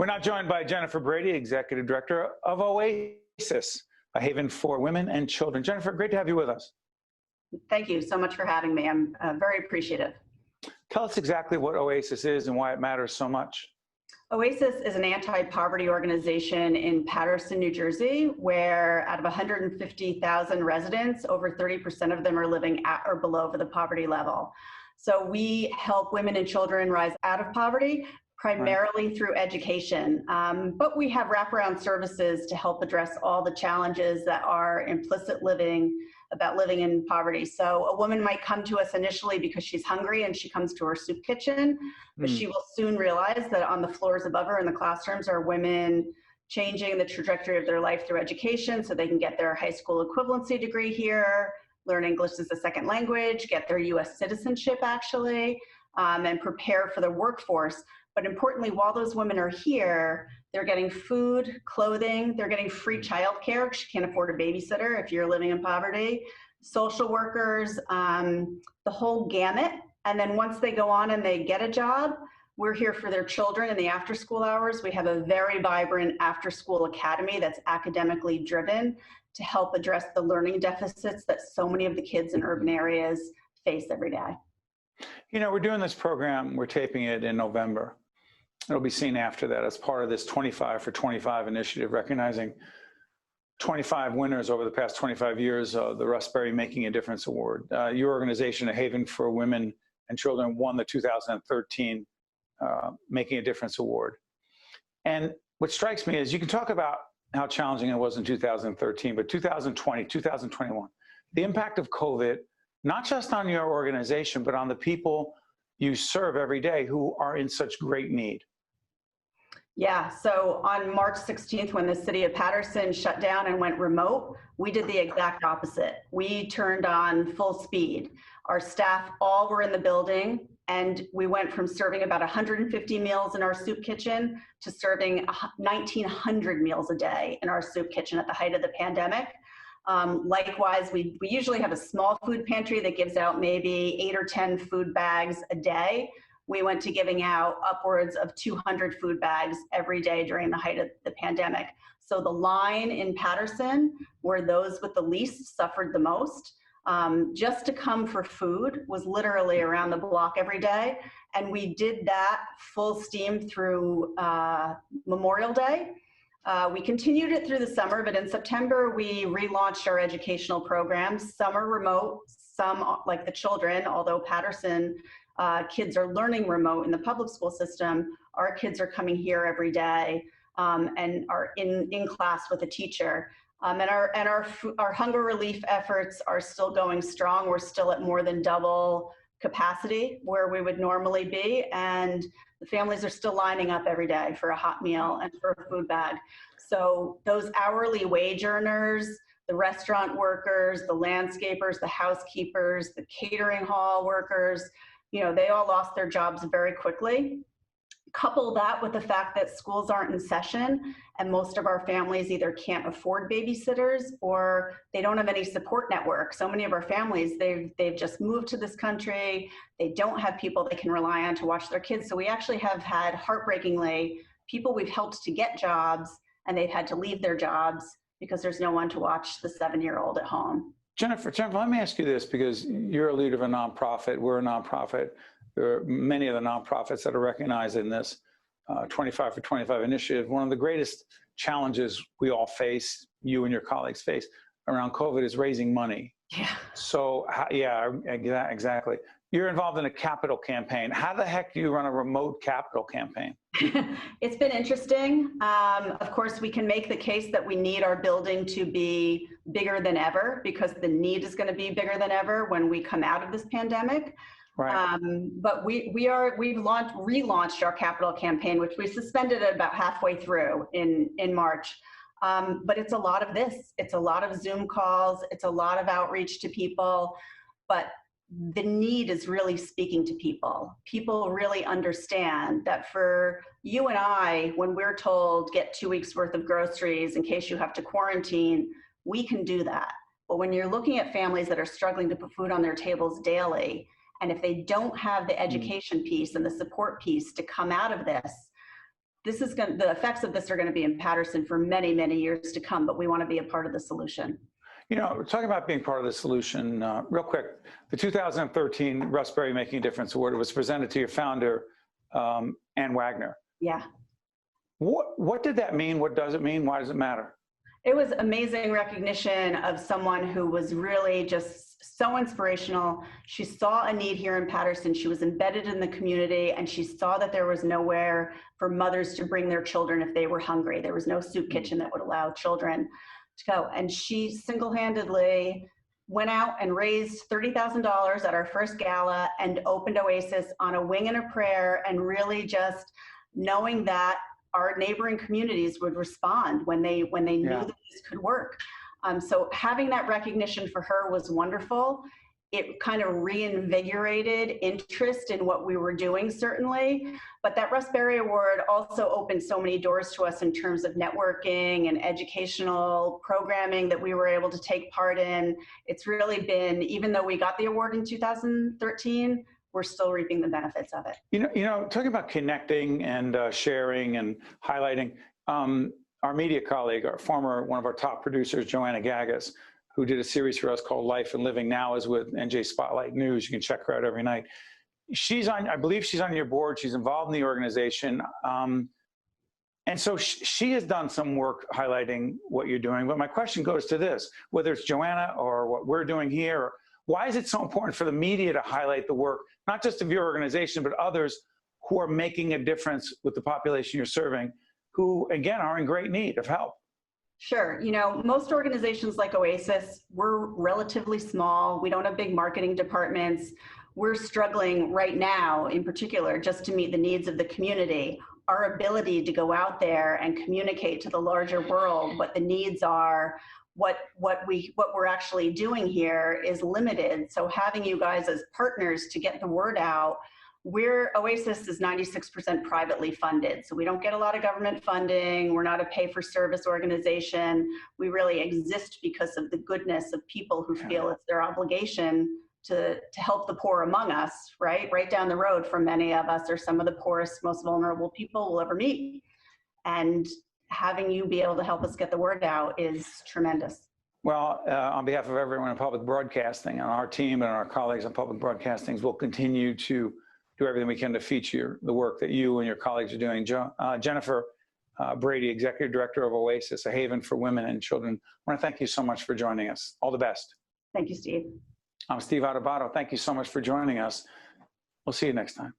We're now joined by Jennifer Brady, Executive Director of OASIS, a haven for women and children. Jennifer, great to have you with us. Thank you so much for having me. I'm very appreciative. Tell us exactly what OASIS is and why it matters so much. OASIS is an anti-poverty organization in Paterson, New Jersey, where out of 150,000 residents, over 30% of them are living at or below the poverty level. So we help women and children rise out of poverty, primarily through education. But we have wraparound services to help address all the challenges that are implicit living, about living in poverty. So a woman might come to us initially because she's hungry and she comes to our soup kitchen, but she will soon realize that on the floors above her in the classrooms are women changing the trajectory of their life through education so they can get their high school equivalency degree here, learn English as a second language, get their US citizenship actually, and prepare for the workforce. But importantly, while those women are here, they're getting food, clothing, they're getting free childcare because you can't afford a babysitter if you're living in poverty, social workers, the whole gamut. And then once they go on and they get a job, we're here for their children in the after-school hours. We have a very vibrant after-school academy that's academically driven to help address the learning deficits that so many of the kids in urban areas face every day. You know, we're doing this program, we're taping it in November. It'll be seen after that as part of this 25 for 25 initiative, recognizing 25 winners over the past 25 years of the Russ Berrie Making a Difference Award. Your organization, A Haven for Women and Children, won the 2013 Making a Difference Award. And what strikes me is you can talk about how challenging it was in 2013, but 2020, 2021, the impact of COVID, not just on your organization, but on the people you serve every day who are in such great need. Yeah, so on March 16th, when the city of Paterson shut down and went remote, we did the exact opposite. We turned on full speed. Our staff all were in the building, and we went from serving about 150 meals in our soup kitchen to serving 1,900 meals a day in our soup kitchen at the height of the pandemic. Likewise, we usually have a small food pantry that gives out maybe 8 or 10 food bags a day. We went to giving out upwards of 200 food bags every day during the height of the pandemic. So the line in Paterson, where those with the least suffered the most, just to come for food was literally around the block every day. And we did that full steam through Memorial Day. We continued it through the summer, but in September, we relaunched our educational programs. Some are remote, some like the children, although Paterson kids are learning remote in the public school system, our kids are coming here every day and are in class with a teacher. And our hunger relief efforts are still going strong. We're still at more than double capacity where we would normally be, and the families are still lining up every day for a hot meal and for a food bag. So those hourly wage earners, the restaurant workers, the landscapers, the housekeepers, the catering hall workers, you know, they all lost their jobs very quickly. Couple that with the fact that schools aren't in session and most of our families either can't afford babysitters or they don't have any support network. So many of our families, they've just moved to this country. They don't have people they can rely on to watch their kids. So we actually have had, heartbreakingly, people we've helped to get jobs and they've had to leave their jobs because there's no one to watch the 7-year-old at home. Jennifer, let me ask you this, because you're a leader of a nonprofit, we're a nonprofit. There are many of the nonprofits that are recognized in this 25 for 25 initiative. One of the greatest challenges we all face, you and your colleagues face, around COVID is raising money. Yeah. So, yeah, exactly. You're involved in a capital campaign. How the heck do you run a remote capital campaign? It's been interesting. Of course, we can make the case that we need our building to be bigger than ever because the need is going to be bigger than ever when we come out of this pandemic. Right. But we've relaunched our capital campaign, which we suspended at about halfway through in March. But it's a lot of this. It's a lot of Zoom calls. It's a lot of outreach to people. But the need is really speaking to people. People really understand that for you and I, when we're told get 2 weeks worth of groceries in case you have to quarantine, we can do that. But when you're looking at families that are struggling to put food on their tables daily, and if they don't have the education piece and the support piece to come out of this, the effects of this are going to be in Paterson for many, many years to come, but we want to be a part of the solution. You know, we're talking about being part of the solution. Real quick, the 2013 Russ Berrie Making a Difference Award was presented to your founder, Ann Wagner. Yeah. What did that mean? What does it mean? Why does it matter? It was amazing recognition of someone who was really just so inspirational. She saw a need here in Paterson. She was embedded in the community, and she saw that there was nowhere for mothers to bring their children if they were hungry. There was no soup kitchen that would allow children to go. And she single-handedly went out and raised $30,000 at our first gala and opened OASIS on a wing and a prayer, and really just knowing that our neighboring communities would respond when they knew that this could work. So having that recognition for her was wonderful. It kind of reinvigorated interest in what we were doing, certainly. But that Russ Berrie Award also opened so many doors to us in terms of networking and educational programming that we were able to take part in. It's really been, even though we got the award in 2013, we're still reaping the benefits of it. You know, talking about connecting and sharing and highlighting, our media colleague, one of our top producers, Joanna Gagas, who did a series for us called Life and Living Now, is with NJ Spotlight News. You can check her out every night. I believe she's on your board. She's involved in the organization. And so she has done some work highlighting what you're doing. But my question goes to this, whether it's Joanna or what we're doing here, why is it so important for the media to highlight the work, not just of your organization, but others who are making a difference with the population you're serving, who, again, are in great need of help? Sure. You know, most organizations like OASIS, we're relatively small. We don't have big marketing departments. We're struggling right now, in particular, just to meet the needs of the community. Our ability to go out there and communicate to the larger world what the needs are, what we're actually doing here is limited. So having you guys as partners to get the word out, OASIS is 96% privately funded. So we don't get a lot of government funding. We're not a pay-for-service organization. We really exist because of the goodness of people who feel it's their obligation to help the poor among us, right? Right down the road from many of us are some of the poorest, most vulnerable people we'll ever meet. And having you be able to help us get the word out is tremendous. Well, on behalf of everyone in public broadcasting, and our team and our colleagues in public broadcasting, we'll continue to do everything we can to feature the work that you and your colleagues are doing. Jennifer Brady, Executive Director of OASIS, a haven for women and children. I want to thank you so much for joining us. All the best. Thank you, Steve. I'm Steve Adubato. Thank you so much for joining us. We'll see you next time.